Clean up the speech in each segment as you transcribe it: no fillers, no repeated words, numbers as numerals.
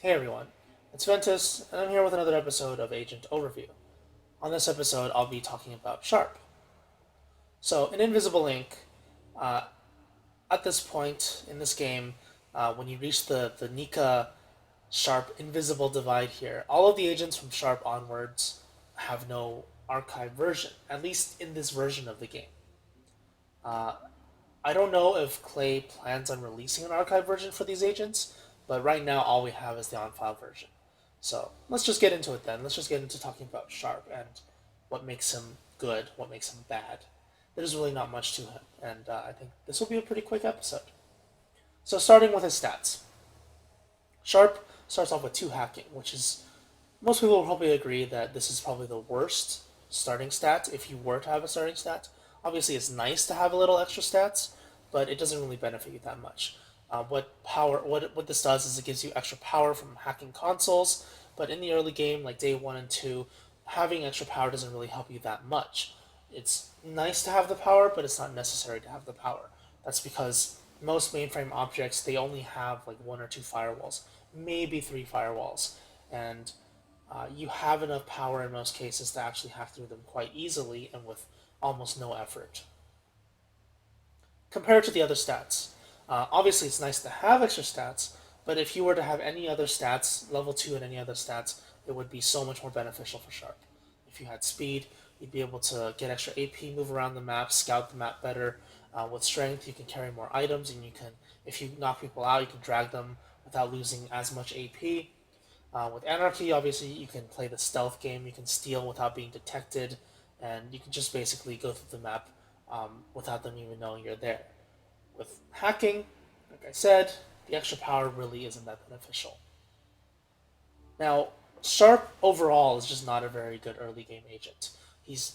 Hey everyone, it's Ventus, and I'm here with another episode of Agent Overview. On this episode, I'll be talking about Sharp. So, in Invisible Ink, uh, at this point in this game, when you reach the Nika Sharp Invisible divide here, all of the agents from Sharp onwards have no archive version, at least in this version of the game. Uh, I don't know if Klei plans on releasing an archive version for these agents, but right now all we have is the on-file version. So let's just get into it then. Let's just get into talking about Sharp and what makes him good, what makes him bad. There's really not much to him, and I think this will be a pretty quick episode. So starting with his stats. Sharp starts off with 2 hacking, which is, most people will probably agree that this is probably the worst starting stat if you were to have a starting stat. Obviously, it's nice to have a little extra stats, but it doesn't really benefit you that much. What this does is it gives you extra power from hacking consoles, but in the early game, like day 1 and 2, having extra power doesn't really help you that much. It's nice to have the power, but it's not necessary to have the power. That's because most mainframe objects they only have like 1 or 2 firewalls, maybe 3 firewalls, and you have enough power in most cases to actually hack through them quite easily and with almost no effort. Compared to the other stats, obviously it's nice to have extra stats, but if you were to have any other stats, level 2 and any other stats, it would be so much more beneficial for Sharp. If you had speed, you'd be able to get extra AP, move around the map, scout the map better. With strength, you can carry more items, and you can, if you knock people out, you can drag them without losing as much AP. With Anarchy, obviously, you can play the stealth game. You can steal without being detected, and you can just basically go through the map without them even knowing you're there. With hacking, like I said, the extra power really isn't that beneficial. Now, Sharp overall is just not a very good early game agent. He's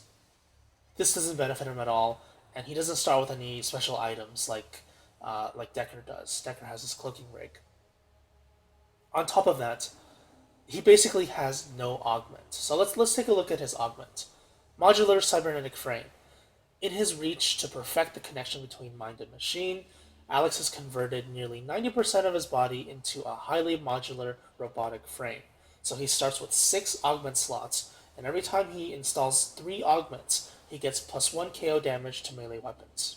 This doesn't benefit him at all, and he doesn't start with any special items like Decker does. Decker has his cloaking rig. On top of that, he basically has no augment. So let's take a look at his augment. Modular cybernetic frame. In his reach to perfect the connection between mind and machine, Alex has converted nearly 90% of his body into a highly modular robotic frame. So he starts with 6 augment slots, and every time he installs 3 augments, he gets +1 KO damage to melee weapons.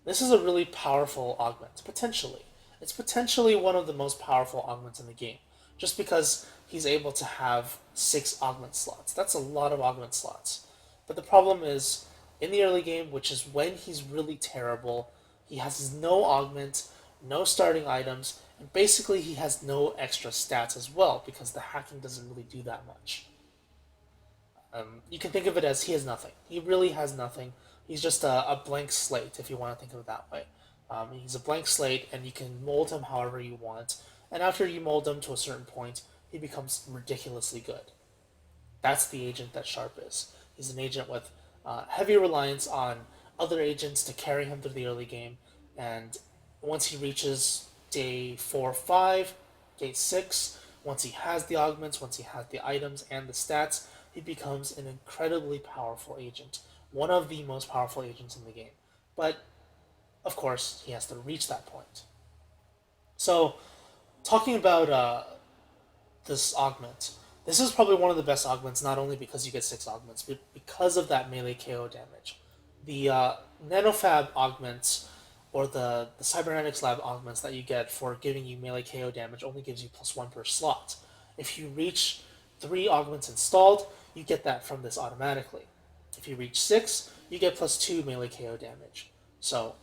This is a really powerful augment, potentially. It's potentially one of the most powerful augments in the game, just because he's able to have 6 augment slots. That's a lot of augment slots. But the problem is, in the early game, which is when he's really terrible, he has no augment, no starting items, and basically he has no extra stats as well, because the hacking doesn't really do that much. You can think of it as he has nothing. He really has nothing. He's just a blank slate, if you want to think of it that way. He's a blank slate, and you can mold him however you want. And after you mold him to a certain point, he becomes ridiculously good. That's the agent that Sharp is. He's an agent with heavy reliance on other agents to carry him through the early game, and once he reaches day 4, 5, day 6, once he has the augments, once he has the items and the stats, he becomes an incredibly powerful agent. One of the most powerful agents in the game. But, of course, he has to reach that point. So, talking about this augment. This is probably one of the best augments, not only because you get 6 augments, but because of that melee KO damage. The nanofab augments, or the cybernetics lab augments that you get for giving you melee KO damage, only gives you +1 per slot. If you reach 3 augments installed, you get that from this automatically. If you reach 6, you get +2 melee KO damage. So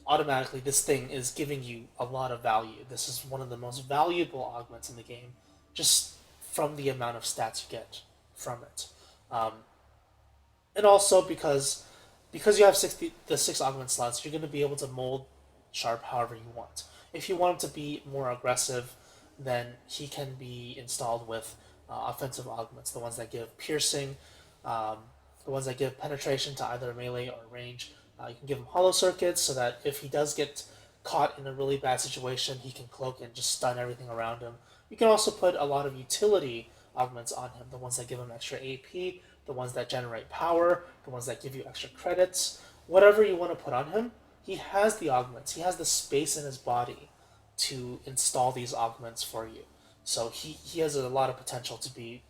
automatically this thing is giving you a lot of value. This is one of the most valuable augments in the game, just from the amount of stats you get from it. Um, and also because you have the 6 augment slots, you're going to be able to mold Sharp however you want. If you want him to be more aggressive, then he can be installed with offensive augments, the ones that give piercing, um, the ones that give penetration to either melee or range. You can give him hollow circuits so that if he does get caught in a really bad situation, he can cloak and just stun everything around him. You can also put a lot of utility augments on him, the ones that give him extra AP, the ones that generate power, the ones that give you extra credits. Whatever you want to put on him, he has the augments. He has the space in his body to install these augments for you. So he has a lot of potential to be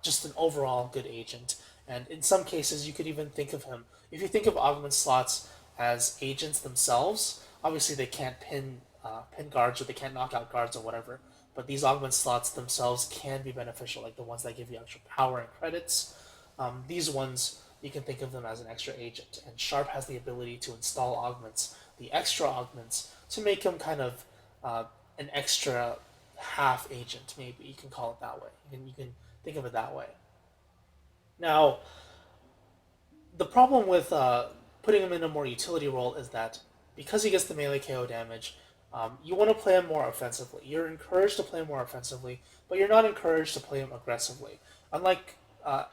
just an overall good agent. And in some cases, you could even think of him. If you think of augment slots as agents themselves, obviously they can't pin guards or they can't knock out guards or whatever. But these augment slots themselves can be beneficial, like the ones that give you extra power and credits. These ones you can think of them as an extra agent, and Sharp has the ability to install augments, the extra augments, to make him kind of uh, an extra half agent. Maybe you can call it that way. You can think of it that way. Now, the problem with putting him in a more utility role is that because he gets the melee KO damage, you want to play him more offensively. You're encouraged to play him more offensively, but you're not encouraged to play him aggressively. Unlike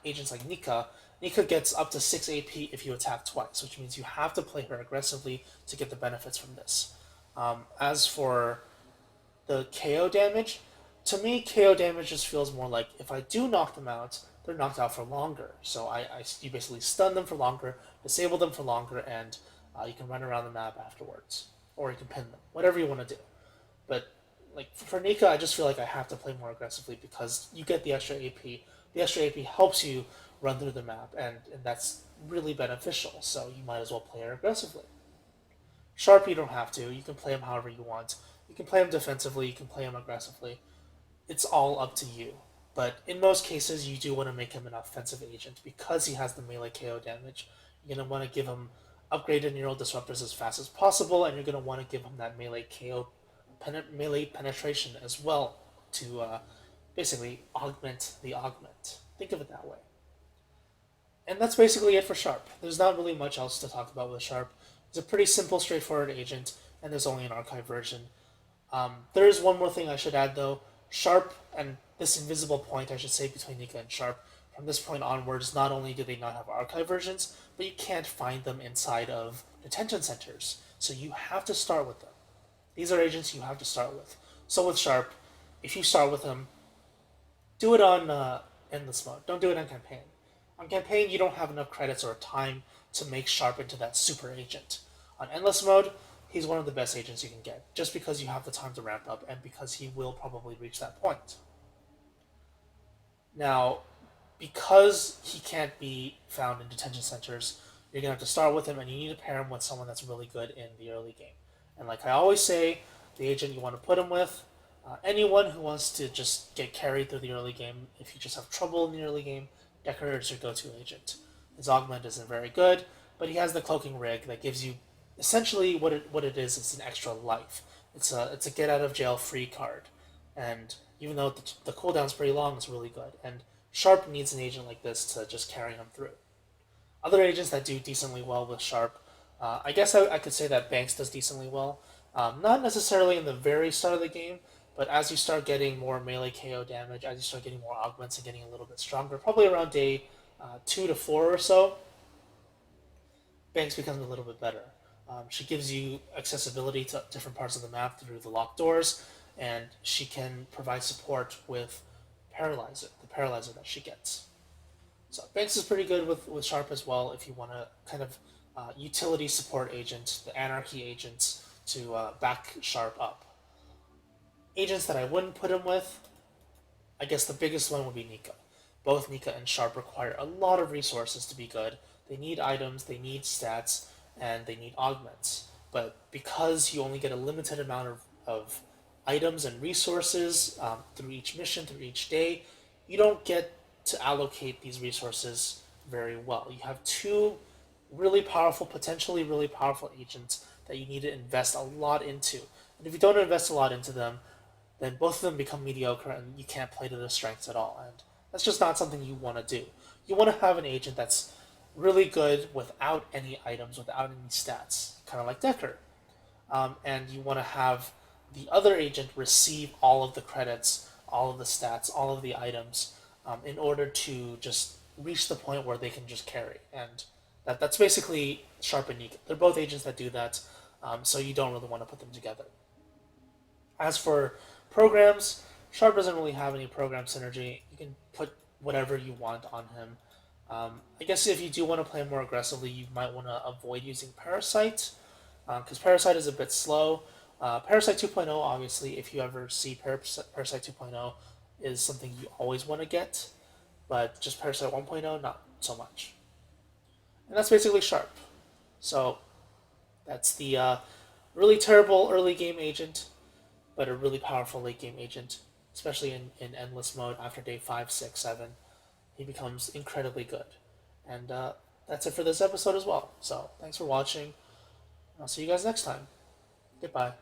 agents like Nika, Nika gets up to 6 AP if you attack twice, which means you have to play her aggressively to get the benefits from this. As for the KO damage, to me, KO damage just feels more like if I do knock them out, they're knocked out for longer. So you basically stun them for longer, disable them for longer, and you can run around the map afterwards, or you can pin them, whatever you want to do. But like for Nika, I just feel like I have to play more aggressively because you get the extra AP. The extra AP helps you run through the map, and that's really beneficial. So you might as well play her aggressively. Sharp, you don't have to. You can play him however you want. You can play him defensively. You can play him aggressively. It's all up to you. But in most cases, you do want to make him an offensive agent because he has the melee KO damage. You're going to want to give him upgraded neural disruptors as fast as possible, and you're going to want to give him that melee KO melee penetration as well to basically augment the augment. Think of it that way. And that's basically it for Sharp. There's not really much else to talk about with Sharp. It's a pretty simple, straightforward agent, and there's only an archive version. There is one more thing I should add though. Sharp and this invisible point, I should say, between Nika and Sharp, from this point onwards, not only do they not have archive versions, but you can't find them inside of detention centers. So you have to start with them. These are agents you have to start with. So with Sharp, if you start with them, do it on endless mode. Don't do it on campaign. On campaign, you don't have enough credits or time to make Sharp into that super agent. On endless mode, he's one of the best agents you can get, just because you have the time to ramp up and because he will probably reach that point. Now, because he can't be found in detention centers, you're gonna have to start with him, and you need to pair him with someone that's really good in the early game. And like I always say, the agent you want to put him with, anyone who wants to just get carried through the early game, if you just have trouble in the early game, Decker is your go-to agent. His augment isn't very good, but he has the cloaking rig that gives you essentially what it is. It's an extra life. It's a get out of jail free card, and even though the cooldown's pretty long, it's really good. And Sharp needs an agent like this to just carry him through. Other agents that do decently well with Sharp, I guess I could say that Banks does decently well. Not necessarily in the very start of the game, but as you start getting more melee KO damage, as you start getting more augments and getting a little bit stronger, probably around day 2 to 4 or so, Banks becomes a little bit better. She gives you accessibility to different parts of the map through the locked doors, and she can provide support with the paralyzer that she gets. So Banks is pretty good with Sharp as well if you want to kind of utility support agent, the anarchy agents to back Sharp up. Agents that I wouldn't put him with, I guess the biggest one would be Nika. Both Nika and Sharp require a lot of resources to be good. They need items, they need stats, and they need augments. But because you only get a limited amount of items and resources through each mission, through each day, you don't get to allocate these resources very well. You have two really powerful, potentially really powerful agents that you need to invest a lot into. And if you don't invest a lot into them, then both of them become mediocre and you can't play to their strengths at all. And that's just not something you want to do. You want to have an agent that's really good without any items, without any stats, kind of like Decker. And you want to have the other agent receive all of the credits, all of the stats, all of the items, in order to just reach the point where they can just carry. And that's basically Sharp and Nika. They're both agents that do that, so you don't really want to put them together. As for programs, Sharp doesn't really have any program synergy. You can put whatever you want on him. I guess if you do want to play more aggressively, you might want to avoid using Parasite, because Parasite is a bit slow. Parasite 2.0, obviously, if you ever see Parasite 2.0, is something you always want to get, but just Parasite 1.0, not so much. And that's basically Sharp. So that's the really terrible early game agent, but a really powerful late game agent, especially in endless mode after day 5, 6, 7. He becomes incredibly good. And that's it for this episode as well. So thanks for watching. I'll see you guys next time. Goodbye.